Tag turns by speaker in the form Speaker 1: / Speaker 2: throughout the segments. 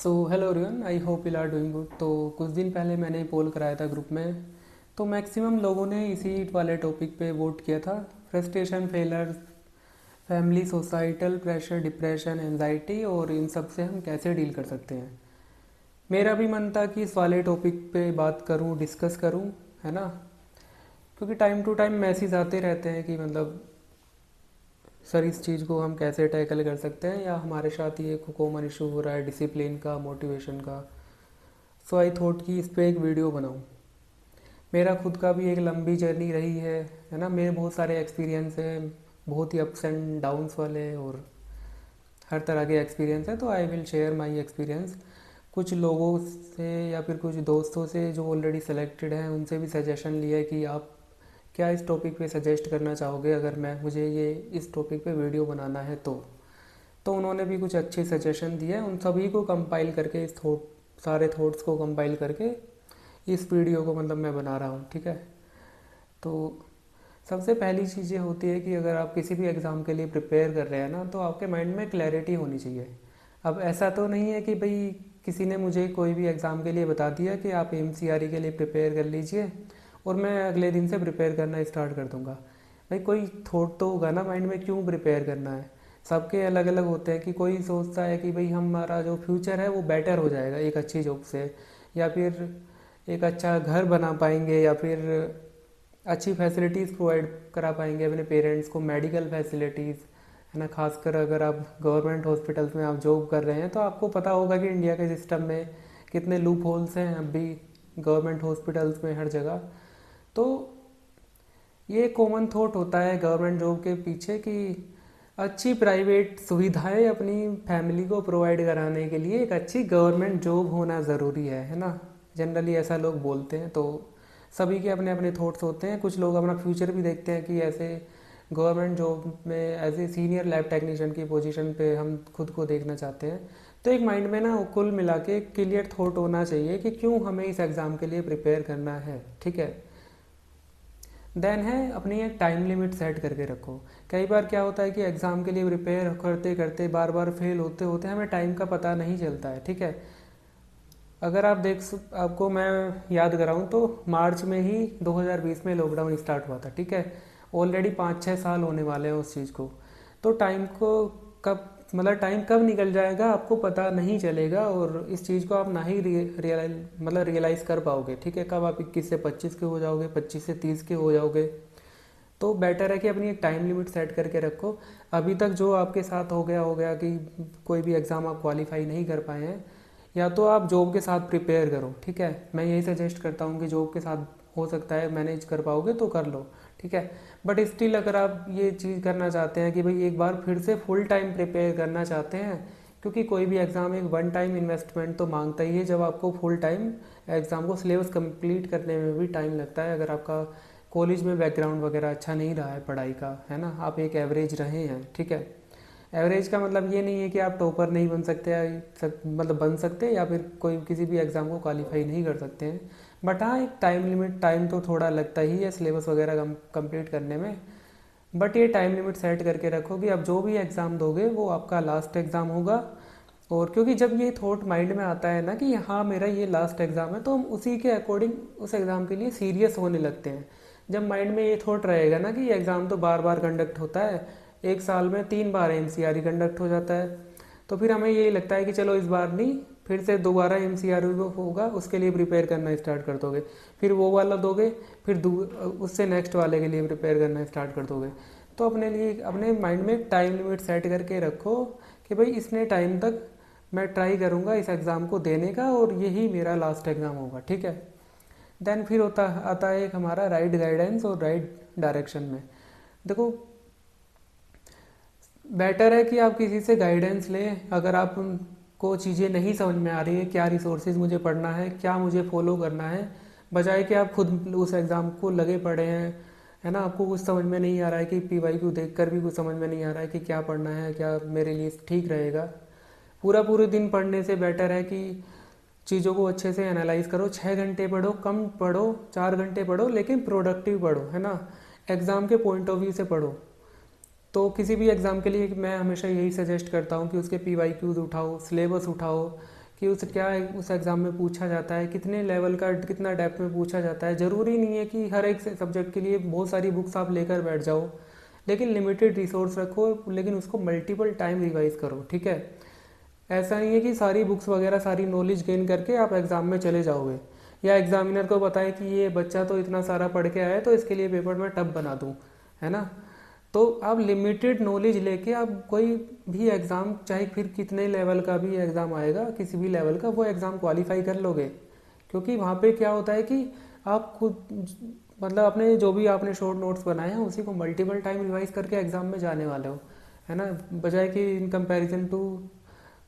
Speaker 1: So hello everyone, I hope you are doing good. तो कुछ दिन पहले मैंने पोल कराया था ग्रुप में, तो मैक्सिमम लोगों ने इसी वाले टॉपिक पे वोट किया था। Frustration, failure, family, societal pressure, depression, anxiety और इन सब से हम कैसे डील कर सकते हैं। मेरा भी मन था कि इस वाले टॉपिक पे बात करूं, डिस्कस करूं, है ना। क्योंकि टाइम टू टाइम मैसेज आते रहते हैं कि मतलब सर इस चीज़ को हम कैसे टैकल कर सकते हैं, या हमारे साथ ये कॉमन इशू हो रहा है डिसिप्लिन का, मोटिवेशन का। सो आई थॉट कि इस पे एक वीडियो बनाऊं। मेरा खुद का भी एक लंबी जर्नी रही है ना। मेरे बहुत सारे एक्सपीरियंस हैं, बहुत ही अप्स एंड डाउन्स वाले और हर तरह के एक्सपीरियंस है। तो I will share my experience कुछ लोगों से या फिर कुछ दोस्तों से जो ऑलरेडी सेलेक्टेड हैं, उनसे भी सजेशन लिया है कि आप क्या इस टॉपिक पे सजेस्ट करना चाहोगे अगर मैं मुझे ये इस टॉपिक पे वीडियो बनाना है तो उन्होंने भी कुछ अच्छे सजेशन दिए हैं। उन सभी को कंपाइल करके इस सारे थॉट्स को कंपाइल करके इस वीडियो को मतलब मैं बना रहा हूँ, ठीक है। तो सबसे पहली चीज़ ये होती है कि अगर आप किसी भी एग्ज़ाम के लिए प्रिपेयर कर रहे हैं ना, तो आपके माइंड में क्लैरिटी होनी चाहिए। अब ऐसा तो नहीं है कि भाई किसी ने मुझे कोई भी एग्ज़ाम के लिए बता दिया कि आप एमसीआरई के लिए प्रिपेयर कर लीजिए और मैं अगले दिन से प्रिपेयर करना स्टार्ट कर दूंगा। भाई कोई थॉट तो होगा ना माइंड में, क्यों प्रिपेयर करना है। सबके अलग अलग होते हैं कि कोई सोचता है कि भाई हमारा जो फ्यूचर है वो बेटर हो जाएगा एक अच्छी जॉब से, या फिर एक अच्छा घर बना पाएंगे, या फिर अच्छी फैसिलिटीज़ प्रोवाइड करा पाएंगे अपने पेरेंट्स को, मेडिकल फैसिलिटीज़, है ना। खासकर अगर आप गवर्नमेंट हॉस्पिटल्स में आप जॉब कर रहे हैं तो आपको पता होगा कि इंडिया के सिस्टम में कितने लूप होल्स हैं अभी गवर्नमेंट हॉस्पिटल्स में हर जगह। तो ये कॉमन थॉट होता है गवर्नमेंट जॉब के पीछे कि अच्छी प्राइवेट सुविधाएं अपनी फैमिली को प्रोवाइड कराने के लिए एक अच्छी गवर्नमेंट जॉब होना ज़रूरी है ना। जनरली ऐसा लोग बोलते हैं। तो सभी के अपने अपने थॉट्स होते हैं। कुछ लोग अपना फ्यूचर भी देखते हैं कि ऐसे गवर्नमेंट जॉब में as a senior lab technician की पोजीशन पे हम खुद को देखना चाहते हैं। तो एक माइंड में ना कुल मिला के क्लियर थॉट होना चाहिए कि क्यों हमें इस एग्ज़ाम के लिए प्रिपेयर करना है, ठीक है। देन है अपनी एक टाइम लिमिट सेट करके रखो। कई बार क्या होता है कि एग्ज़ाम के लिए प्रिपेयर करते करते बार बार फेल होते होते हमें टाइम का पता नहीं चलता है, ठीक है। अगर आप आपको मैं याद कराऊं तो मार्च में ही 2020 में लॉकडाउन स्टार्ट हुआ था, ठीक है। ऑलरेडी 5-6 साल होने वाले हैं उस चीज़ को। तो टाइम को कब मतलब टाइम कब निकल जाएगा आपको पता नहीं चलेगा, और इस चीज़ को आप ना ही रियलाइज़ कर पाओगे, ठीक है। कब आप 21 से 25 के हो जाओगे, 25 से 30 के हो जाओगे। तो बेटर है कि अपनी एक टाइम लिमिट सेट करके रखो। अभी तक जो आपके साथ हो गया कि कोई भी एग्ज़ाम आप क्वालिफाई नहीं कर पाए हैं, या तो आप जॉब के साथ प्रिपेयर करो, ठीक है। मैं यही सजेस्ट करता हूँ कि जॉब के साथ हो सकता है मैनेज कर पाओगे तो कर लो, ठीक है। बट स्टिल अगर आप ये चीज़ करना चाहते हैं कि भाई एक बार फिर से फुल टाइम प्रिपेयर करना चाहते हैं, क्योंकि कोई भी एग्ज़ाम एक वन टाइम इन्वेस्टमेंट तो मांगता ही है। जब आपको फुल टाइम एग्ज़ाम को सिलेबस कंप्लीट करने में भी टाइम लगता है, अगर आपका कॉलेज में बैकग्राउंड वगैरह अच्छा नहीं रहा है पढ़ाई का, है ना, आप एक एवरेज रहे हैं, ठीक है। एवरेज का मतलब ये नहीं है कि आप टॉपर नहीं बन सकते, मतलब बन सकते या फिर कोई किसी भी एग्ज़ाम को क्वालिफाई नहीं कर सकते हैं। बट हाँ, एक टाइम लिमिट, टाइम तो थोड़ा लगता ही है सिलेबस वगैरह कंप्लीट करने में। बट ये टाइम लिमिट सेट करके रखो कि अब जो भी एग्ज़ाम दोगे वो आपका लास्ट एग्ज़ाम होगा। और क्योंकि जब ये थॉट माइंड में आता है ना कि हाँ मेरा ये लास्ट एग्ज़ाम है, तो हम उसी के अकॉर्डिंग उस एग्ज़ाम के लिए सीरियस होने लगते हैं। जब माइंड में ये थॉट रहेगा ना कि एग्ज़ाम तो बार बार कंडक्ट होता है, एक साल में 3 बार एमसीआरई कंडक्ट हो जाता है, तो फिर हमें यही लगता है कि चलो इस बार नहीं, फिर से दोबारा एमसीआरई होगा, उसके लिए प्रिपेयर करना स्टार्ट कर दोगे। फिर वो वाला दोगे, फिर उससे नेक्स्ट वाले के लिए प्रिपेयर करना स्टार्ट कर दोगे। तो अपने लिए अपने माइंड में टाइम लिमिट सेट करके रखो कि भाई इतने टाइम तक मैं ट्राई करूँगा इस एग्ज़ाम को देने का, और यही मेरा लास्ट एग्ज़ाम होगा, ठीक है। देन फिर आता है एक हमारा राइट गाइडेंस और राइट डायरेक्शन में। देखो, बेटर है कि आप किसी से गाइडेंस लें अगर आपको चीज़ें नहीं समझ में आ रही है, क्या रिसोर्सेज मुझे पढ़ना है, क्या मुझे फॉलो करना है, बजाय कि आप खुद उस एग्ज़ाम को लगे पड़े हैं, है ना। आपको कुछ समझ में नहीं आ रहा है कि पीवाईक्यू देख कर भी कुछ समझ में नहीं आ रहा है कि क्या पढ़ना है, क्या मेरे लिए ठीक रहेगा। पूरे दिन पढ़ने से बेटर है कि चीज़ों को अच्छे से एनालाइज करो। 6 घंटे पढ़ो, कम पढ़ो, 4 घंटे पढ़ो, लेकिन प्रोडक्टिव पढ़ो, है ना। एग्ज़ाम के पॉइंट ऑफ व्यू से पढ़ो। तो किसी भी एग्ज़ाम के लिए मैं हमेशा यही सजेस्ट करता हूँ कि उसके पीवाईक्यूज़ उठाओ, सिलेबस उठाओ, कि उस एग्ज़ाम में पूछा जाता है, कितने लेवल का कितना डेप्थ में पूछा जाता है। ज़रूरी नहीं है कि हर एक सब्जेक्ट के लिए बहुत सारी बुक्स आप लेकर बैठ जाओ, लेकिन लिमिटेड रिसोर्स रखो, लेकिन उसको मल्टीपल टाइम रिवाइज करो, ठीक है। ऐसा नहीं है कि सारी बुक्स वगैरह सारी नॉलेज गेन करके आप एग्ज़ाम में चले जाओगे, या एग्जामिनर को बताए कि ये बच्चा तो इतना सारा पढ़ के आया है तो इसके लिए पेपर में टफ बना दूँ, है ना। तो आप लिमिटेड नॉलेज लेके आप कोई भी एग्ज़ाम, चाहे फिर कितने लेवल का भी एग्ज़ाम आएगा, किसी भी लेवल का, वो एग्ज़ाम क्वालिफाई कर लोगे। क्योंकि वहाँ पे क्या होता है कि आप खुद मतलब अपने जो भी आपने शॉर्ट नोट्स बनाए हैं उसी को मल्टीपल टाइम रिवाइज करके एग्ज़ाम में जाने वाले हो, है ना। बजाय कि इन कंपैरिजन टू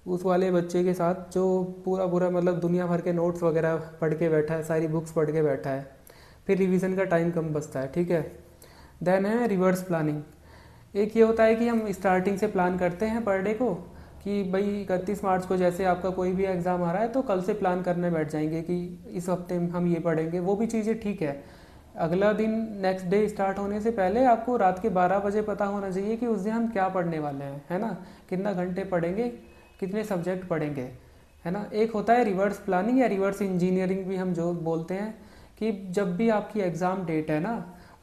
Speaker 1: उस वाले बच्चे के साथ जो पूरा पूरा मतलब दुनिया भर के नोट्स वगैरह पढ़ के बैठा है, सारी बुक्स पढ़ के बैठा है, फिर रिवीजन का टाइम कम बचता है, ठीक है। देन है रिवर्स प्लानिंग। एक ये होता है कि हम स्टार्टिंग से प्लान करते हैं पर डे को, कि भाई 31 मार्च को जैसे आपका कोई भी एग्ज़ाम आ रहा है तो कल से प्लान करने बैठ जाएंगे कि इस हफ्ते में हम ये पढ़ेंगे, वो भी चीज़ें ठीक है। अगला दिन नेक्स्ट डे स्टार्ट होने से पहले आपको रात के 12 बजे पता होना चाहिए कि उस दिन हम क्या पढ़ने वाले हैं, है ना, कितना घंटे पढ़ेंगे, कितने सब्जेक्ट पढ़ेंगे, है ना। एक होता है रिवर्स प्लानिंग या रिवर्स इंजीनियरिंग भी हम जो बोलते हैं, कि जब भी आपकी एग्ज़ाम डेट है ना,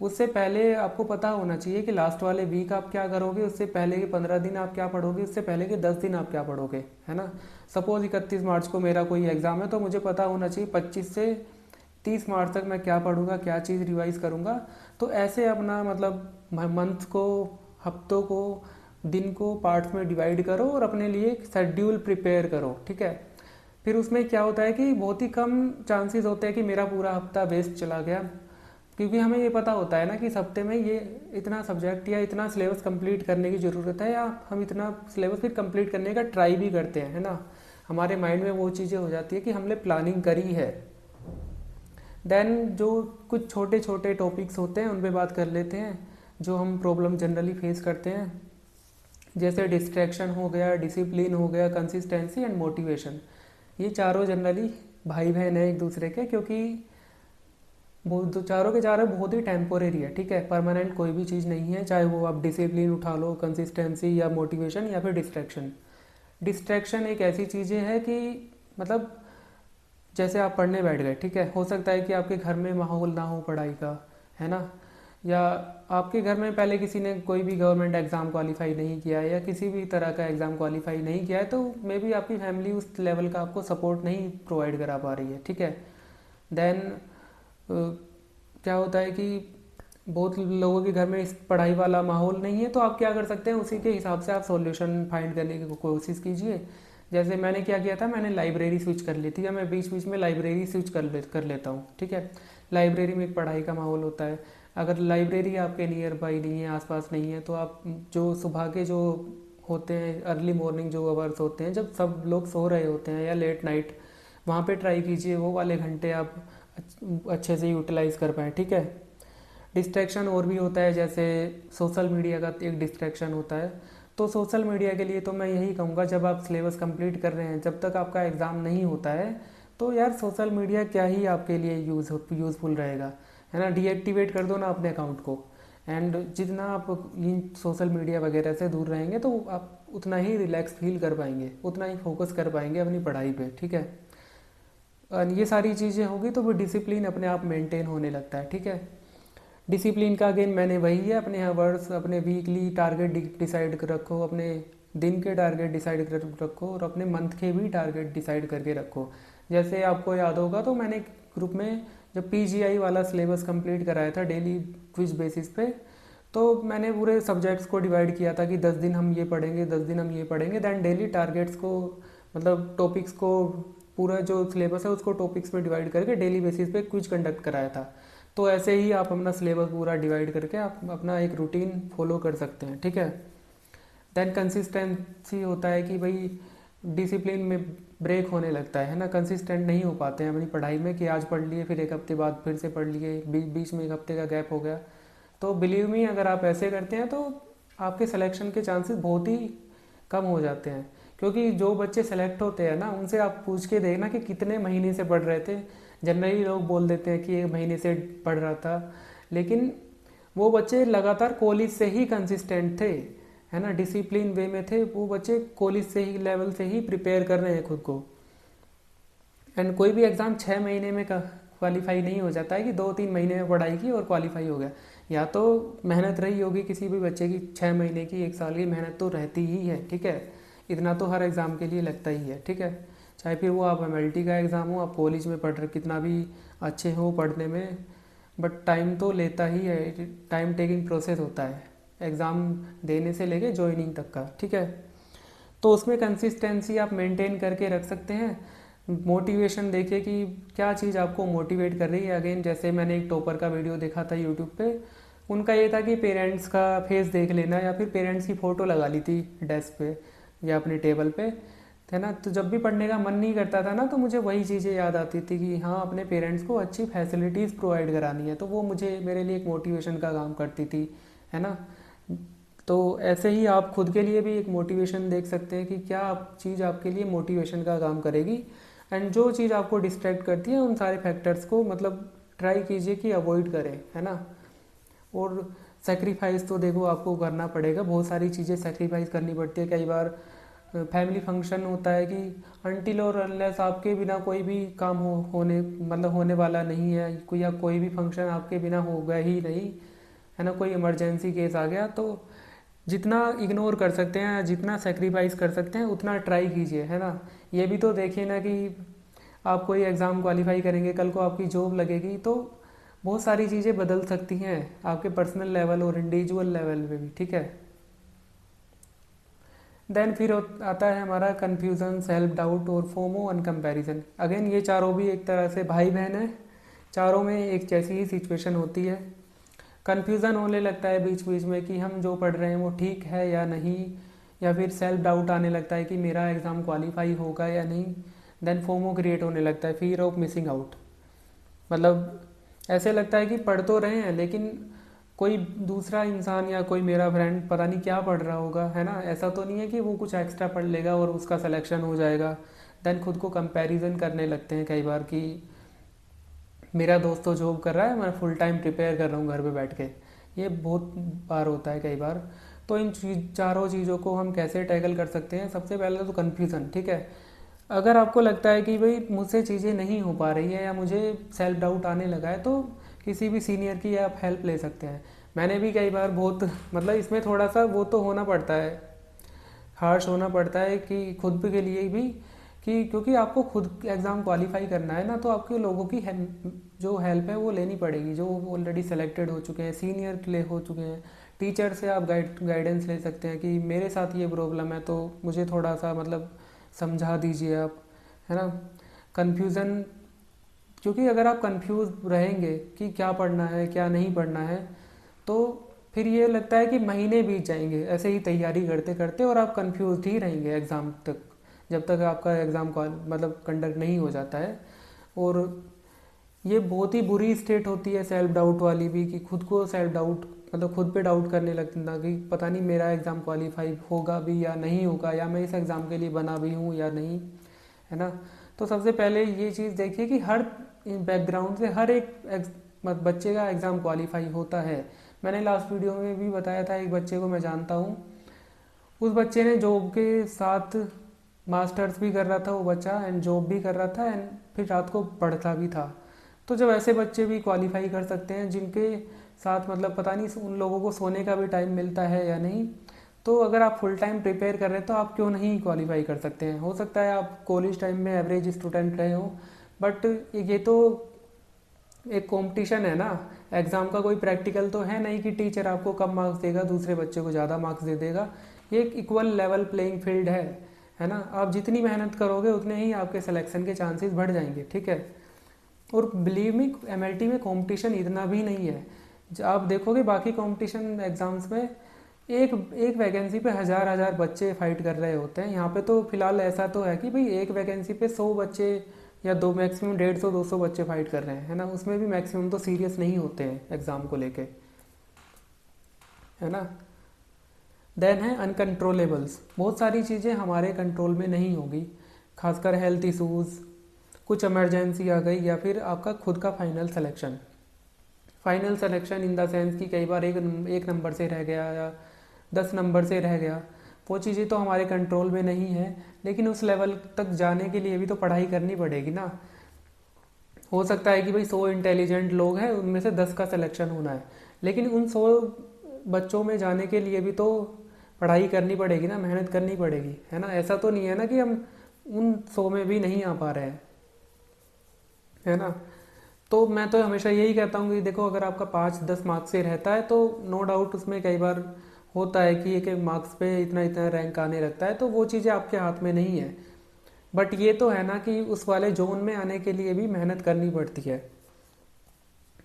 Speaker 1: उससे पहले आपको पता होना चाहिए कि लास्ट वाले वीक आप क्या करोगे, उससे पहले के 15 दिन आप क्या पढ़ोगे, उससे पहले के 10 दिन आप क्या पढ़ोगे, है ना। सपोज 31 मार्च को मेरा कोई एग्ज़ाम है तो मुझे पता होना चाहिए 25 से 30 मार्च तक मैं क्या पढ़ूंगा, क्या चीज़ रिवाइज करूंगा। तो ऐसे अपना मतलब मंथ को, हफ्तों को, दिन को पार्ट्स में डिवाइड करो और अपने लिए एक शेड्यूल प्रिपेयर करो, ठीक है। फिर उसमें क्या होता है कि बहुत ही कम चांसेस होते हैं कि मेरा पूरा हफ्ता वेस्ट चला गया, क्योंकि हमें ये पता होता है ना कि इस हफ्ते में ये इतना सब्जेक्ट या इतना सिलेबस कंप्लीट करने की ज़रूरत है, या हम इतना सिलेबस फिर कंप्लीट करने का ट्राई भी करते हैं, है ना। हमारे माइंड में वो चीज़ें हो जाती है कि हमने प्लानिंग करी है। देन जो कुछ छोटे छोटे टॉपिक्स होते हैं उन पे बात कर लेते हैं, जो हम प्रॉब्लम जनरली फेस करते हैं। जैसे डिस्ट्रैक्शन हो गया, डिसिप्लिन हो गया, कंसिस्टेंसी एंड मोटिवेशन। ये चारों जनरली भाई बहन है एक दूसरे के, क्योंकि वो चारों के चारों बहुत ही टेम्पोरेरी है, ठीक है। परमानेंट कोई भी चीज़ नहीं है, चाहे वो आप डिसिप्लिन उठा लो, कंसिस्टेंसी या मोटिवेशन या फिर डिस्ट्रैक्शन। डिस्ट्रैक्शन एक ऐसी चीज़ें है कि मतलब जैसे आप पढ़ने बैठ गए, ठीक है, हो सकता है कि आपके घर में माहौल ना हो पढ़ाई का, है ना, या आपके घर में पहले किसी ने कोई भी गवर्नमेंट एग्ज़ाम क्वालिफाई नहीं किया है या किसी भी तरह का एग्ज़ाम क्वालिफाई नहीं किया है, तो मे बी आपकी फैमिली उस लेवल का आपको सपोर्ट नहीं प्रोवाइड करा पा रही है, ठीक है। देन क्या होता है कि बहुत लोगों के घर में इस पढ़ाई वाला माहौल नहीं है, तो आप क्या कर सकते हैं, उसी के हिसाब से आप सॉल्यूशन फाइंड करने की कोशिश कीजिए। जैसे मैंने क्या किया था, मैंने लाइब्रेरी स्विच कर ली थी, या मैं बीच बीच में लाइब्रेरी स्विच कर लेता हूँ, ठीक है। लाइब्रेरी में एक पढ़ाई का माहौल होता है। अगर लाइब्रेरी आपके नियर बाई नहीं है, आसपास नहीं है, तो आप जो सुबह के जो होते हैं अर्ली मॉर्निंग जो आवर्स होते हैं जब सब लोग सो रहे होते हैं, या लेट नाइट, वहाँ पे ट्राई कीजिए, वो वाले घंटे आप अच्छे से यूटिलाइज कर पाएँ, ठीक है। डिस्ट्रैक्शन और भी होता है, जैसे सोशल मीडिया का एक डिस्ट्रैक्शन होता है। तो सोशल मीडिया के लिए तो मैं यही कहूँगा, जब आप सिलेबस कंप्लीट कर रहे हैं, जब तक आपका एग्ज़ाम नहीं होता है, तो यार सोशल मीडिया क्या ही आपके लिए यूज़फुल रहेगा, है ना। डीएक्टिवेट कर दो ना अपने अकाउंट को। एंड जितना आप इन सोशल मीडिया वगैरह से दूर रहेंगे तो आप उतना ही रिलैक्स फील कर पाएंगे, उतना ही फोकस कर पाएंगे अपनी पढ़ाई पे, ठीक है। और ये सारी चीज़ें होगी तो वो डिसिप्लिन अपने आप मेंटेन होने लगता है, ठीक है। डिसिप्लिन का अगेन मैंने वही है, अपने आवर्स, अपने वीकली टारगेट डिसाइड कर रखो, अपने दिन के टारगेट डिसाइड कर रखो, और अपने मंथ के भी टारगेट डिसाइड करके रखो। जैसे आपको याद होगा तो मैंने ग्रुप में जब पीजीआई वाला सिलेबस कंप्लीट कराया था डेली क्विज बेसिस पे, तो मैंने पूरे सब्जेक्ट्स को डिवाइड किया था कि 10 दिन हम ये पढ़ेंगे, 10 दिन हम ये पढ़ेंगे। दैन डेली टारगेट्स को मतलब टॉपिक्स को, पूरा जो सिलेबस है उसको टॉपिक्स में डिवाइड करके डेली बेसिस पे क्विज कंडक्ट कराया था। तो ऐसे ही आप अपना सिलेबस पूरा डिवाइड करके आप अपना एक रूटीन फॉलो कर सकते हैं, ठीक है। देन कंसिस्टेंसी होता है कि भाई डिसिप्लिन में ब्रेक होने लगता है ना, कंसिस्टेंट नहीं हो पाते हैं अपनी पढ़ाई में, कि आज पढ़ लिए फिर एक हफ्ते बाद फिर से पढ़ लिए, बीच में एक हफ्ते का गैप हो गया। तो बिलीव मी, अगर आप ऐसे करते हैं तो आपके सिलेक्शन के चांसेस बहुत ही कम हो जाते हैं। क्योंकि जो बच्चे सेलेक्ट होते हैं ना, उनसे आप पूछ के देखना कि कितने महीने से पढ़ रहे थे। जनरली लोग बोल देते हैं कि 1 महीने से पढ़ रहा था, लेकिन वो बच्चे लगातार कॉलेज से ही कंसिस्टेंट थे, है ना, डिसिप्लिन वे में थे। वो बच्चे कॉलेज से ही लेवल से ही प्रिपेयर कर रहे हैं खुद को। एंड कोई भी एग्ज़ाम 6 महीने में क्वालिफाई नहीं हो जाता है कि 2-3 महीने में पढ़ाई की और क्वालिफाई हो गया। या तो मेहनत रही होगी किसी भी बच्चे की, 6 महीने की 1 साल की मेहनत तो रहती ही है, ठीक है। इतना तो हर एग्ज़ाम के लिए लगता ही है, ठीक है। चाहे फिर वो आप MLT का एग्ज़ाम हो, आप कॉलेज में पढ़ रहे, कितना भी अच्छे हो पढ़ने में, बट टाइम तो लेता ही है, टाइम टेकिंग प्रोसेस होता है एग्ज़ाम देने से लेके ज्वाइनिंग तक का, ठीक है। तो उसमें कंसिस्टेंसी आप मेंटेन करके रख सकते हैं। मोटिवेशन देखिए कि क्या चीज़ आपको मोटिवेट कर रही है। अगेन जैसे मैंने एक टॉपर का वीडियो देखा था यूट्यूब पे, उनका ये था कि पेरेंट्स का फेस देख लेना या फिर पेरेंट्स की फ़ोटो लगा ली थी डेस्क पे या अपने टेबल पे, है ना। तो जब भी पढ़ने का मन नहीं करता था ना, तो मुझे वही चीज़ें याद आती थी कि हाँ, अपने पेरेंट्स को अच्छी फैसिलिटीज़ प्रोवाइड करानी है, तो वो मुझे मेरे लिए एक मोटिवेशन का काम करती थी, है ना। तो ऐसे ही आप खुद के लिए भी एक मोटिवेशन देख सकते हैं कि क्या चीज़ आपके लिए मोटिवेशन का काम करेगी। एंड जो चीज़ आपको डिस्ट्रैक्ट करती है, उन सारे फैक्टर्स को मतलब ट्राई कीजिए कि अवॉइड करें, है ना। और सेक्रीफाइस तो देखो आपको करना पड़ेगा, बहुत सारी चीज़ें सेक्रीफाइस करनी पड़ती है। कई बार फैमिली फंक्शन होता है कि अनटिल और अनलेस आपके बिना कोई भी काम होने वाला नहीं है, या कोई भी फंक्शन आपके बिना होगा ही नहीं, है ना। कोई इमरजेंसी केस आ गया तो जितना इग्नोर कर सकते हैं, जितना सेक्रीफाइस कर सकते हैं उतना ट्राई कीजिए, है ना। ये भी तो देखिए ना कि आप कोई एग्ज़ाम क्वालिफाई करेंगे, कल को आपकी जॉब लगेगी, तो बहुत सारी चीज़ें बदल सकती हैं आपके पर्सनल लेवल और इंडिविजुअल लेवल पे भी, ठीक है। देन फिर आता है हमारा कन्फ्यूज़न, सेल्फ डाउट और फोमो ऑन कंपैरिजन। अगेन ये चारों भी एक तरह से भाई बहन है, चारों में एक जैसी ही सिचुएशन होती है। कन्फ्यूज़न होने लगता है बीच बीच में कि हम जो पढ़ रहे हैं वो ठीक है या नहीं, या फिर सेल्फ डाउट आने लगता है कि मेरा एग्ज़ाम क्वालिफाई होगा या नहीं। देन फोमो क्रिएट होने लगता है, फियर ऑफ मिसिंग आउट। मतलब ऐसे लगता है कि पढ़ तो रहे हैं, लेकिन कोई दूसरा इंसान या कोई मेरा फ्रेंड पता नहीं क्या पढ़ रहा होगा, है ना। ऐसा तो नहीं है कि वो कुछ एक्स्ट्रा पढ़ लेगा और उसका सिलेक्शन हो जाएगा। देन खुद को कंपैरिजन करने लगते हैं कई बार कि मेरा दोस्त तो जॉब कर रहा है, मैं फुल टाइम प्रिपेयर कर रहा हूँ घर पे बैठ के। ये बहुत बार होता है कई बार। तो इन चारों चीज़ों को हम कैसे टैकल कर सकते हैं। सबसे पहले तो कन्फ्यूज़न, ठीक है। अगर आपको लगता है कि भाई मुझसे चीज़ें नहीं हो पा रही है या मुझे सेल्फ डाउट आने लगा है, तो किसी भी सीनियर की आप हेल्प ले सकते हैं। मैंने भी कई बार बहुत मतलब इसमें थोड़ा सा वो तो होना पड़ता है, हार्श होना पड़ता है कि खुद के लिए भी, कि क्योंकि आपको खुद एग्ज़ाम क्वालिफाई करना है ना, तो आपके लोगों की जो हेल्प है वो लेनी पड़ेगी, जो ऑलरेडी सेलेक्टेड हो चुके हैं, सीनियर ले हो चुके हैं। टीचर से आप गाइडेंस ले सकते हैं कि मेरे साथ ये प्रॉब्लम है, तो मुझे थोड़ा सा मतलब समझा दीजिए आप, है ना। कन्फ्यूज़न, क्योंकि अगर आप कंफ्यूज रहेंगे कि क्या पढ़ना है क्या नहीं पढ़ना है, तो फिर ये लगता है कि महीने बीत जाएंगे ऐसे ही तैयारी करते करते, और आप कंफ्यूज ही रहेंगे एग्ज़ाम तक, जब तक आपका एग्ज़ाम मतलब कंडक्ट नहीं हो जाता है। और ये बहुत ही बुरी स्टेट होती है सेल्फ डाउट वाली भी, कि खुद को सेल्फ डाउट मतलब खुद पे डाउट करने लगता कि पता नहीं मेरा एग्ज़ाम क्वालिफाई होगा भी या नहीं होगा, या मैं इस एग्ज़ाम के लिए बना भी हूँ या नहीं, है ना। तो सबसे पहले ये चीज़ देखिए कि हर बैकग्राउंड से हर एक बच्चे का एग्ज़ाम क्वालिफाई होता है। मैंने लास्ट वीडियो में भी बताया था, एक बच्चे को मैं जानता हूँ, उस बच्चे ने जॉब के साथ मास्टर्स भी कर रहा था वो बच्चा, एंड जॉब भी कर रहा था, एंड फिर रात को पढ़ता भी था। तो जब ऐसे बच्चे भी क्वालिफाई कर सकते हैं जिनके साथ मतलब पता नहीं उन लोगों को सोने का भी टाइम मिलता है या नहीं, तो अगर आप फुल टाइम प्रिपेयर कर रहे हैं तो आप क्यों नहीं क्वालिफाई कर सकते हैं। हो सकता है आप कॉलेज टाइम में एवरेज स्टूडेंट रहे हो, बट ये तो एक कंपटीशन है ना। एग्ज़ाम का कोई प्रैक्टिकल तो है नहीं कि टीचर आपको कम मार्क्स देगा दूसरे बच्चे को ज़्यादा मार्क्स दे देगा। ये एक इक्वल लेवल प्लेइंग फील्ड है ना। आप जितनी मेहनत करोगे उतने ही आपके सिलेक्शन के चांसेस बढ़ जाएंगे, ठीक है। और बिलीव मी, MLT में कंपटीशन इतना भी नहीं है। आप देखोगे बाकी कंपटीशन एग्ज़ाम्स में एक एक वैकेंसी पे हज़ार हज़ार बच्चे फाइट कर रहे होते हैं। यहाँ पे तो फिलहाल ऐसा तो है कि भाई एक वैकेंसी पे 100 बच्चे या दो मैक्सिमम 150-200 बच्चे फाइट कर रहे हैं, है ना। उसमें भी मैक्सिमम तो सीरियस नहीं होते हैं एग्ज़ाम को लेके, है ना। देन है अनकंट्रोलेबल्स। बहुत सारी चीज़ें हमारे कंट्रोल में नहीं होगी, खासकर हेल्थ इशूज़, कुछ इमरजेंसी आ गई, या फिर आपका खुद का final selection in the sense कि कई बार एक नंबर से रह गया या 10 नंबर से रह गया। वो चीज़ें तो हमारे कंट्रोल में नहीं है, लेकिन उस लेवल तक जाने के लिए भी तो पढ़ाई करनी पड़ेगी ना। हो सकता है कि भाई 100 इंटेलिजेंट लोग हैं, उनमें से 10 का सिलेक्शन होना है, लेकिन उन 100 बच्चों में जाने के लिए भी तो पढ़ाई करनी पड़ेगी ना, मेहनत करनी पड़ेगी, है ना। ऐसा तो नहीं है ना कि हम उन 100 में भी नहीं आ पा रहे हैं, है ना। तो मैं तो हमेशा यही कहता हूँ कि देखो, अगर आपका 5-10 मार्क्स से रहता है तो नो डाउट उसमें कई बार होता है कि एक एक मार्क्स पे इतना इतना रैंक आने लगता है, तो वो चीज़ें आपके हाथ में नहीं है। बट ये तो है ना कि उस वाले जोन में आने के लिए भी मेहनत करनी पड़ती है।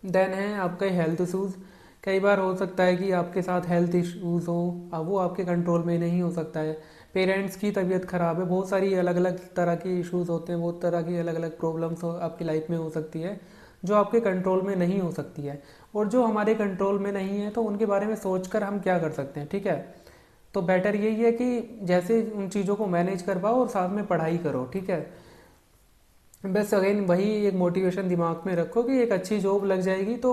Speaker 1: देन है आपका हेल्थ इशूज़। कई बार हो सकता है कि आपके साथ हेल्थ इश्यूज़ हो, अब वो आपके कंट्रोल में नहीं हो सकता है। पेरेंट्स की तबीयत ख़राब है, बहुत सारी अलग अलग तरह के इश्यूज़ होते हैं, बहुत तरह की अलग अलग प्रॉब्लम्स आपकी लाइफ में हो सकती है जो आपके कंट्रोल में नहीं हो सकती है। और जो हमारे कंट्रोल में नहीं है तो उनके बारे में सोचकर हम क्या कर सकते हैं, ठीक है। तो बेटर यही है कि जैसे उन चीज़ों को मैनेज कर पाओ और साथ में पढ़ाई करो, ठीक है। बस अगेन वही एक मोटिवेशन दिमाग में रखो कि एक अच्छी जॉब लग जाएगी तो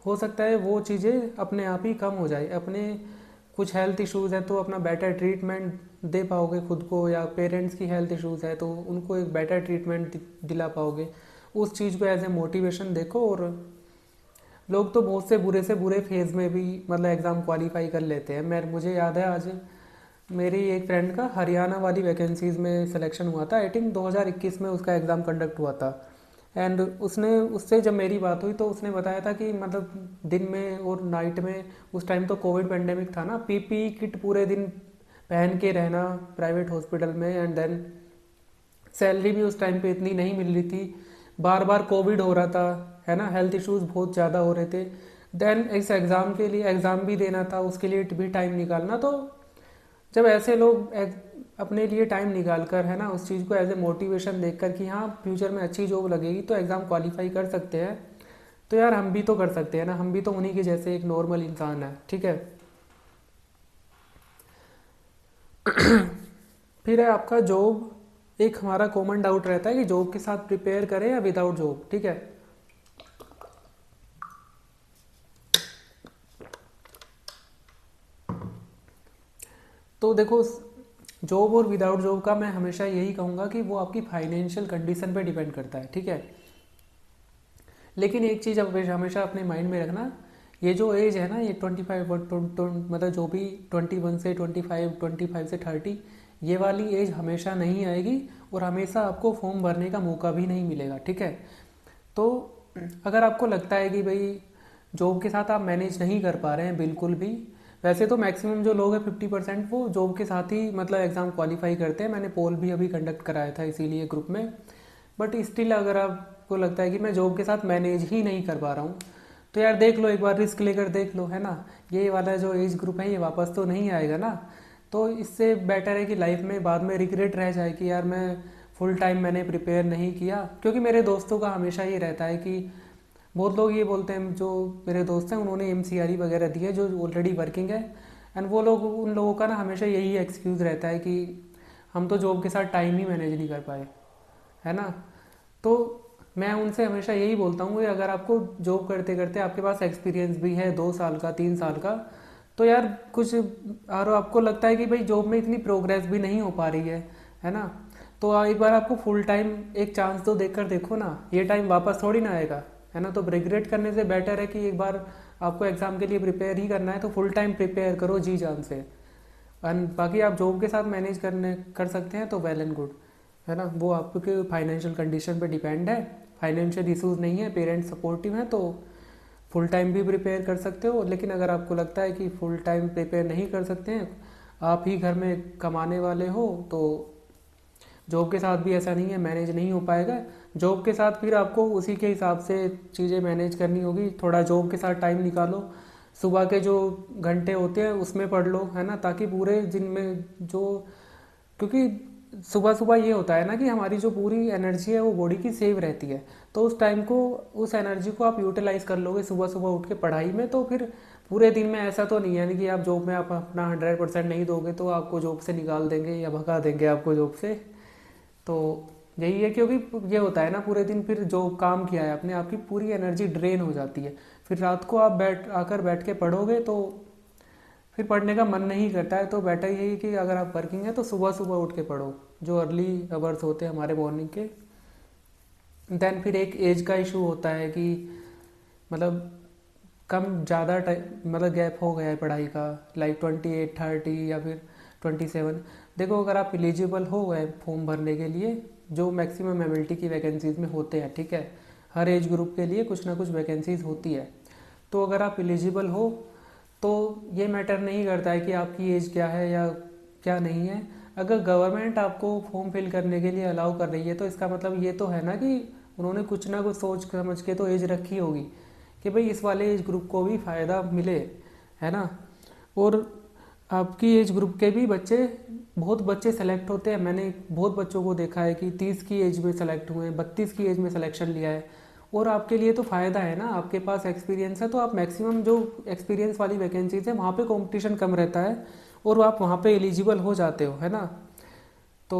Speaker 1: हो सकता है वो चीज़ें अपने आप ही कम हो जाए। अपने कुछ हेल्थ इश्यूज़ है तो अपना बेटर ट्रीटमेंट दे पाओगे खुद को, या पेरेंट्स की हेल्थ इश्यूज़ है तो उनको एक बेटर ट्रीटमेंट दिला पाओगे। उस चीज़ को एज ए मोटिवेशन देखो। और लोग तो बहुत से बुरे फेज़ में भी मतलब एग्ज़ाम क्वालिफाई कर लेते हैं। मुझे याद है आज मेरी एक फ्रेंड का हरियाणा वाली वैकेंसीज़ में सिलेक्शन हुआ था। आई थिंक 2021 में उसका एग्ज़ाम कंडक्ट हुआ था। एंड उससे जब मेरी बात हुई तो उसने बताया था कि मतलब दिन में और नाइट में, उस टाइम तो कोविड पेंडेमिक था ना, पीपीई किट पूरे दिन पहन के रहना प्राइवेट हॉस्पिटल में। एंड देन सैलरी भी उस टाइम पे इतनी नहीं मिल रही थी, बार बार कोविड हो रहा था, है ना, हेल्थ इश्यूज़ बहुत ज़्यादा हो रहे थे। देन इस एग्ज़ाम के लिए एग्ज़ाम भी देना था, उसके लिए भी टाइम निकालना। तो जब ऐसे लोग अपने लिए टाइम निकाल कर, है ना, उस चीज़ को एज ए मोटिवेशन देखकर कि हाँ फ्यूचर में अच्छी जॉब लगेगी तो एग्ज़ाम क्वालिफाई कर सकते हैं, तो यार हम भी तो कर सकते हैं ना, हम भी तो उन्हीं के जैसे एक नॉर्मल इंसान है, ठीक है। फिर है आपका जॉब। एक हमारा कॉमन डाउट रहता है कि जॉब के साथ प्रिपेयर करें या विदाउट जॉब, ठीक है। तो देखो, जॉब और विदाउट जॉब का मैं हमेशा यही कहूँगा कि वो आपकी फाइनेंशियल कंडीशन पे डिपेंड करता है, ठीक है। लेकिन एक चीज़ हमेशा अपने माइंड में रखना, ये जो एज है ना, ये 25 मतलब जो भी 21 से 25 से 30, ये वाली एज हमेशा नहीं आएगी और हमेशा आपको फॉर्म भरने का मौका भी नहीं मिलेगा, ठीक है। तो अगर आपको लगता है कि भाई जॉब के साथ आप मैनेज नहीं कर पा रहे हैं बिल्कुल भी, वैसे तो मैक्सिमम जो लोग हैं 50% वो जॉब के साथ ही मतलब एग्ज़ाम क्वालिफाई करते हैं। मैंने पोल भी अभी कंडक्ट कराया था इसीलिए ग्रुप में। बट स्टिल अगर आपको लगता है कि मैं जॉब के साथ मैनेज ही नहीं कर पा रहा हूँ, तो यार देख लो, एक बार रिस्क लेकर देख लो, है ना। ये वाला जो एज ग्रुप है ये वापस तो नहीं आएगा ना। तो इससे बेटर है कि लाइफ में बाद में रिग्रेट रह जाए कि यार मैं फुल टाइम मैंने प्रिपेयर नहीं किया। क्योंकि मेरे दोस्तों का हमेशा ये रहता है कि बहुत लोग ये बोलते हैं, जो मेरे दोस्त हैं उन्होंने एमसीआरई वगैरह दी है जो ऑलरेडी वर्किंग है, एंड वो लोग, उन लोगों का ना हमेशा यही एक्सक्यूज़ रहता है कि हम तो जॉब के साथ टाइम ही मैनेज नहीं कर पाए, है ना। तो मैं उनसे हमेशा यही बोलता हूँ कि अगर आपको जॉब करते करते आपके पास एक्सपीरियंस भी है 2 साल का 3 साल का, तो यार कुछ, और आपको लगता है कि भाई जॉब में इतनी प्रोग्रेस भी नहीं हो पा रही है ना, तो एक बार आपको फुल टाइम एक चांस तो देकर देखो ना, ये टाइम वापस थोड़ी ना आएगा, है ना। तो रिग्रेट करने से बेटर है कि एक बार आपको एग्ज़ाम के लिए प्रिपेयर ही करना है तो फुल टाइम प्रिपेयर करो जी जान से। एंड बाकी आप जॉब के साथ मैनेज कर सकते हैं तो वेल एंड गुड, है ना। वो आपके फाइनेंशियल कंडीशन पे डिपेंड है। फाइनेंशियल इशूज़ नहीं है, पेरेंट्स सपोर्टिव हैं तो फुल टाइम भी प्रिपेयर कर सकते हो। लेकिन अगर आपको लगता है कि फुल टाइम प्रिपेयर नहीं कर सकते हैं, आप ही घर में कमाने वाले हो, तो जॉब के साथ भी ऐसा नहीं है मैनेज नहीं हो पाएगा। जॉब के साथ फिर आपको उसी के हिसाब से चीज़ें मैनेज करनी होगी। थोड़ा जॉब के साथ टाइम निकालो, सुबह के जो घंटे होते हैं उसमें पढ़ लो, है ना, ताकि पूरे दिन में जो, क्योंकि सुबह सुबह ये होता है ना कि हमारी जो पूरी एनर्जी है वो बॉडी की सेव रहती है। तो उस टाइम को, उस एनर्जी को आप यूटिलाइज कर लोगे सुबह सुबह उठ के पढ़ाई में, तो फिर पूरे दिन में ऐसा तो नहीं है कि आप जॉब में आप अपना 100% नहीं दोगे तो आपको जॉब से निकाल देंगे या भगा देंगे आपको जॉब से। तो यही है, क्योंकि ये होता है ना, पूरे दिन फिर जो काम किया है अपने, आपकी पूरी एनर्जी ड्रेन हो जाती है। फिर रात को आप बैठ के पढ़ोगे तो फिर पढ़ने का मन नहीं करता है, तो बेटर यही है कि अगर आप वर्किंग है तो सुबह सुबह उठ के पढ़ो, जो अर्ली आवर्स होते हैं हमारे मॉर्निंग के। देन फिर एक एज का इशू होता है कि मतलब कम ज़्यादा टाइम मतलब गैप हो गया है पढ़ाई का, लाइक 28 30 या फिर 27। देखो अगर आप एलिजिबल हो गए फॉर्म भरने के लिए, जो मैक्सिमम एबिलिटी की वैकेंसीज़ में होते हैं, ठीक है, हर एज ग्रुप के लिए कुछ ना कुछ वैकेंसीज़ होती है। तो अगर आप एलिजिबल हो तो ये मैटर नहीं करता है कि आपकी एज क्या है या क्या नहीं है। अगर गवर्नमेंट आपको फॉर्म फिल करने के लिए अलाउ कर रही है तो इसका मतलब ये तो है ना कि उन्होंने कुछ ना कुछ सोच समझ के तो एज रखी होगी कि भाई इस वाले एज ग्रुप को भी फ़ायदा मिले, है ना। और आपकी एज ग्रुप के भी बच्चे, बहुत बच्चे सेलेक्ट होते हैं। मैंने बहुत बच्चों को देखा है कि 30 की एज में सेलेक्ट हुए हैं, 32 की एज में सिलेक्शन लिया है। और आपके लिए तो फ़ायदा है ना, आपके पास एक्सपीरियंस है, तो आप मैक्सिमम जो एक्सपीरियंस वाली वैकेंसीज है वहाँ पे कंपटीशन कम रहता है और आप वहाँ पे एलिजिबल हो जाते हो, है ना। तो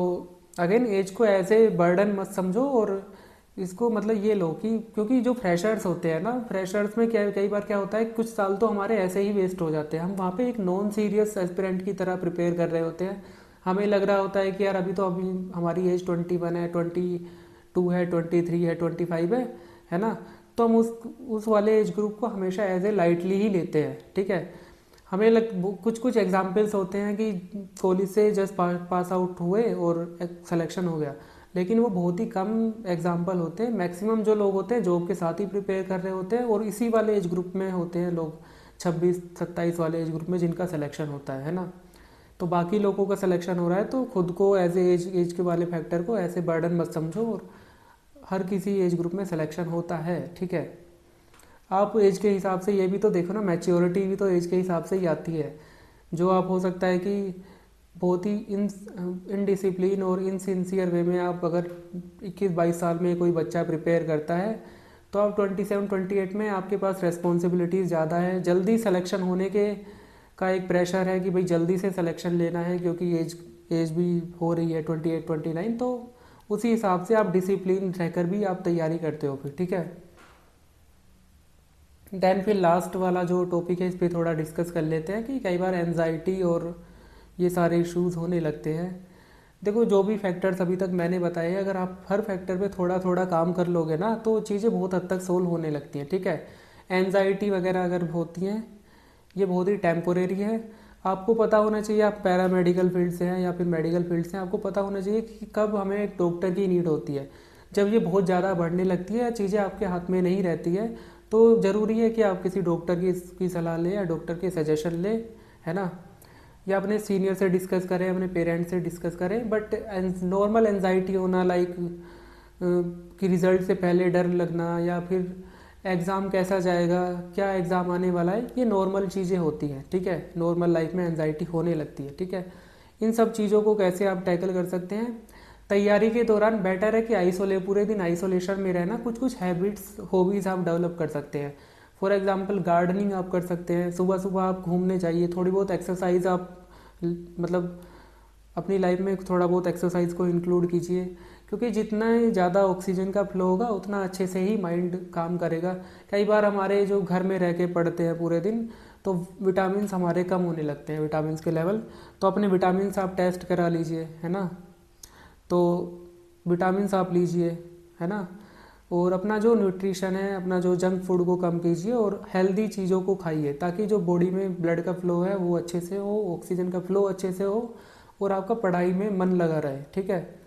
Speaker 1: अगेन एज को एज ए बर्डन मत समझो, और इसको मतलब ये लो कि क्योंकि जो फ्रेशर्स होते हैं ना, फ्रेशर्स में क्या कई बार क्या होता है, कुछ साल तो हमारे ऐसे ही वेस्ट हो जाते हैं। हम वहाँ पे एक नॉन सीरियस एस्पिरेंट की तरह प्रिपेयर कर रहे होते हैं। हमें लग रहा होता है कि यार अभी हमारी एज 21 है, 22 है, 23 है, 25 है ना। तो हम उस वाले एज ग्रुप को हमेशा एज ए लाइटली ही लेते हैं, ठीक है। कुछ कुछ एग्जाम्पल्स होते हैं कि कॉलेज से जस्ट पास आउट हुए और सिलेक्शन हो गया, लेकिन वो बहुत ही कम एग्जाम्पल होते हैं। मैक्सिमम जो लोग होते हैं जॉब के साथ ही प्रिपेयर कर रहे होते हैं, और इसी वाले एज ग्रुप में होते हैं लोग, 26-27 वाले एज ग्रुप में जिनका सिलेक्शन होता है ना। तो बाकी लोगों का सिलेक्शन हो रहा है, तो खुद को एज एज के वाले फैक्टर को ऐसे बर्डन मत समझो, और हर किसी एज ग्रुप में सिलेक्शन होता है, ठीक है। आप एज के हिसाब से ये भी तो देखो ना, मैच्योरिटी भी तो एज के हिसाब से ही आती है। जो आप हो सकता है कि बहुत ही इनडिसिप्लिन और इनसिंसियर वे में आप अगर 21-22 साल में कोई बच्चा प्रिपेयर करता है, तो आप 27-28 में आपके पास रेस्पॉन्सिबिलिटीज़ ज़्यादा है, जल्दी सिलेक्शन होने के का एक प्रेशर है कि भाई जल्दी से सिलेक्शन लेना है, क्योंकि एज भी हो रही है 28-29। तो उसी हिसाब से आप डिसिप्लिन रहकर भी आप तैयारी करते हो फिर, ठीक है। देन फिर लास्ट वाला जो टॉपिक है इस पर थोड़ा डिस्कस कर लेते हैं कि कई बार एनजाइटी और ये सारे इश्यूज होने लगते हैं। देखो जो भी फैक्टर्स अभी तक मैंने बताए हैं, अगर आप हर फैक्टर पे थोड़ा थोड़ा काम कर लोगे ना, तो चीज़ें बहुत हद तक सोल्व होने लगती हैं, ठीक है। एनजाइटी वगैरह अगर होती हैं, ये बहुत ही टेम्पोरेरी है। आपको पता होना चाहिए, आप पैरामेडिकल फील्ड से हैं या फिर मेडिकल फील्ड से हैं, आपको पता होना चाहिए कि कब हमें एक डॉक्टर की नीड होती है। जब ये बहुत ज़्यादा बढ़ने लगती है या चीज़ें आपके हाथ में नहीं रहती है, तो ज़रूरी है कि आप किसी डॉक्टर की सलाह लें या डॉक्टर के सजेशन लें, है ना। या अपने सीनियर से डिस्कस करें, अपने पेरेंट्स से डिस्कस करें। बट नॉर्मल एनजाइटी होना, लाइक कि रिज़ल्ट से पहले डर लगना, या फिर एग्ज़ाम कैसा जाएगा, क्या एग्ज़ाम आने वाला है, ये नॉर्मल चीज़ें होती हैं, ठीक है। नॉर्मल लाइफ में एनजाइटी होने लगती है, ठीक है। इन सब चीज़ों को कैसे आप टैकल कर सकते हैं, तैयारी के दौरान बेटर है कि पूरे दिन आइसोलेशन में रहना। कुछ कुछ हैबिट्स, हॉबीज़ आप डेवलप कर सकते हैं। फॉर एग्जांपल गार्डनिंग आप कर सकते हैं, सुबह सुबह आप घूमने जाइए, थोड़ी बहुत एक्सरसाइज आप मतलब अपनी लाइफ में थोड़ा बहुत एक्सरसाइज को इंक्लूड कीजिए, क्योंकि जितना ही ज़्यादा ऑक्सीजन का फ्लो होगा उतना अच्छे से ही माइंड काम करेगा। कई बार हमारे जो घर में रह के पढ़ते हैं पूरे दिन, तो विटामिन हमारे कम होने लगते हैं, विटामिन के लेवल। तो अपने विटामिन आप टेस्ट करा लीजिए, है ना। तो विटामिन आप लीजिए, है ना। और अपना जो न्यूट्रिशन है, अपना जो जंक फूड को कम कीजिए और हेल्दी चीज़ों को खाइए, ताकि जो बॉडी में ब्लड का फ्लो है वो अच्छे से हो, ऑक्सीजन का फ्लो अच्छे से हो, और आपका पढ़ाई में मन लगा रहे, ठीक है।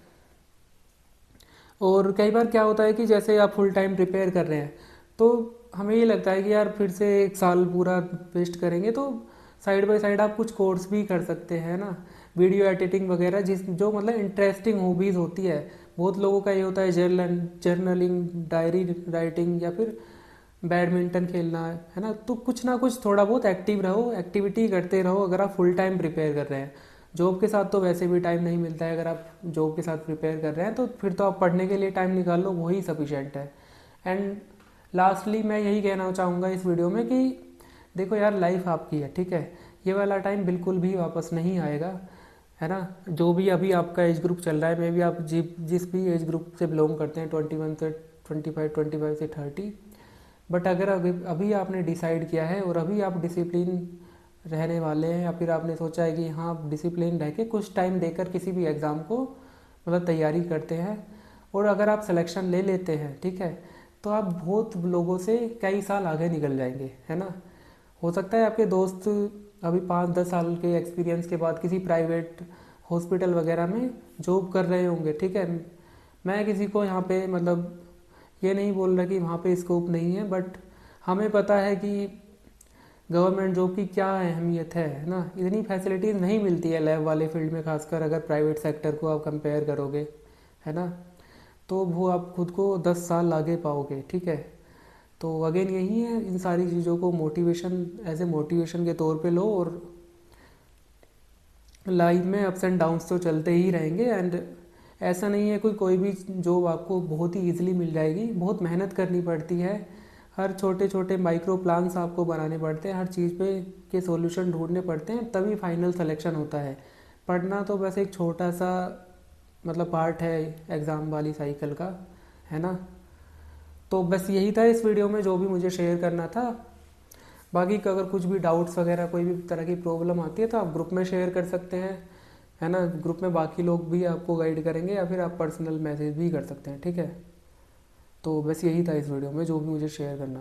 Speaker 1: और कई बार क्या होता है कि जैसे आप फुल टाइम प्रिपेयर कर रहे हैं, तो हमें ये लगता है कि यार फिर से एक साल पूरा वेस्ट करेंगे, तो साइड बाय साइड आप कुछ कोर्स भी कर सकते हैं ना, वीडियो एडिटिंग वगैरह, जो मतलब इंटरेस्टिंग हॉबीज़ होती है। बहुत लोगों का ये होता है जर्नलिंग, डायरी राइटिंग, या फिर बैडमिंटन खेलना, है ना। तो कुछ ना कुछ थोड़ा बहुत एक्टिव रहो, एक्टिविटी करते रहो अगर आप फुल टाइम प्रिपेयर कर रहे हैं। जॉब के साथ तो वैसे भी टाइम नहीं मिलता है, अगर आप जॉब के साथ प्रिपेयर कर रहे हैं तो फिर तो आप पढ़ने के लिए टाइम निकाल लो, वही सफिशेंट है। एंड लास्टली मैं यही कहना चाहूँगा इस वीडियो में कि देखो यार, लाइफ आपकी है, ठीक है। ये वाला टाइम बिल्कुल भी वापस नहीं आएगा, है ना। जो भी अभी आपका एज ग्रुप चल रहा है, मे भी आप जिस भी एज ग्रुप से बिलोंग करते हैं, 21 से 25, 25 से 30, बट अगर अभी आपने डिसाइड किया है और अभी आप डिसिप्लिन रहने वाले हैं, या फिर आपने सोचा है कि हाँ आप डिसिप्लिन रह के कुछ टाइम देकर किसी भी एग्ज़ाम को मतलब तैयारी करते हैं, और अगर आप सिलेक्शन ले लेते हैं, ठीक है, तो आप बहुत लोगों से कई साल आगे निकल जाएंगे, है ना। हो सकता है आपके दोस्त अभी 5-10 साल के एक्सपीरियंस के बाद किसी प्राइवेट हॉस्पिटल वगैरह में जॉब कर रहे होंगे, ठीक है। मैं किसी को यहाँ पे मतलब ये नहीं बोल रहा कि वहाँ पे स्कोप नहीं है, बट हमें पता है कि गवर्नमेंट जॉब की क्या अहमियत है ना। इतनी फैसिलिटीज़ नहीं मिलती है लैब वाले फील्ड में, खासकर अगर प्राइवेट सेक्टर को आप कंपेयर करोगे, है ना। तो वो आप खुद को 10 साल आगे पाओगे, ठीक है। तो अगेन यही है, इन सारी चीज़ों को मोटिवेशन एज ए मोटिवेशन के तौर पे लो, और लाइफ में अप्स एंड डाउन्स तो चलते ही रहेंगे। एंड ऐसा नहीं है कोई भी जॉब आपको बहुत ही ईजिली मिल जाएगी, बहुत मेहनत करनी पड़ती है। हर छोटे छोटे माइक्रो प्लान्स आपको बनाने पड़ते हैं, हर चीज़ पे के सॉल्यूशन ढूंढने पड़ते हैं, तभी फाइनल सिलेक्शन होता है। पढ़ना तो बस एक छोटा सा मतलब पार्ट है एग्ज़ाम वाली साइकिल का, है ना। तो बस यही था इस वीडियो में जो भी मुझे शेयर करना था। बाकी का अगर कुछ भी डाउट्स वगैरह कोई भी तरह की प्रॉब्लम आती है तो आप ग्रुप में शेयर कर सकते हैं, है ना। ग्रुप में बाकी लोग भी आपको गाइड करेंगे, या फिर आप पर्सनल मैसेज भी कर सकते हैं, ठीक है। तो बस यही था इस वीडियो में जो भी मुझे शेयर करना